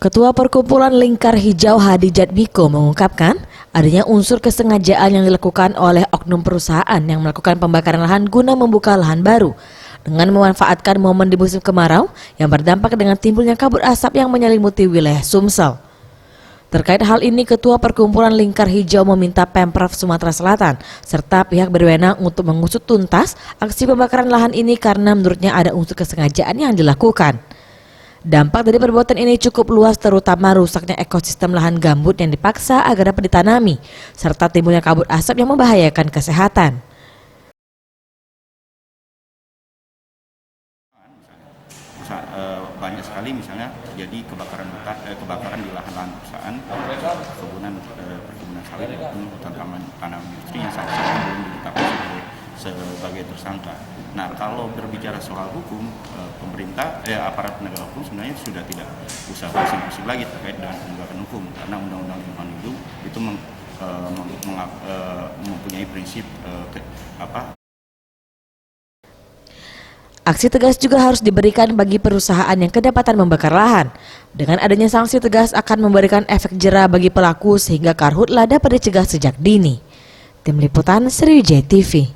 Ketua Perkumpulan Lingkar Hijau Hadi Jatmiko mengungkapkan adanya unsur kesengajaan yang dilakukan oleh oknum perusahaan yang melakukan pembakaran lahan guna membuka lahan baru dengan memanfaatkan momen di musim kemarau yang berdampak dengan timbulnya kabut asap yang menyelimuti wilayah Sumsel. Terkait hal ini, Ketua Perkumpulan Lingkar Hijau meminta Pemprov Sumatera Selatan serta pihak berwenang untuk mengusut tuntas aksi pembakaran lahan ini karena menurutnya ada unsur kesengajaan yang dilakukan. Dampak dari perbuatan ini cukup luas, terutama rusaknya ekosistem lahan gambut yang dipaksa agar dapat ditanami, serta timbulnya kabut asap yang membahayakan kesehatan. Banyak sekali misalnya terjadi kebakaran di lahan-lahan perusahaan, perkebunan sawit maupun hutan tanam industri yang saat ini belum ditetapkan sebagai tersangka. Nah, kalau berbicara soal hukum, pemerintah, aparat penegak hukum sebenarnya sudah tidak usah pusing-pusing lagi terkait dengan penegakan hukum, karena Undang-Undang Lingkungan Hidup itu mempunyai prinsip Aksi tegas juga harus diberikan bagi perusahaan yang kedapatan membakar lahan. Dengan adanya sanksi tegas akan memberikan efek jera bagi pelaku sehingga karhutlah dapat dicegah sejak dini. Tim Liputan Sriwijaya TV.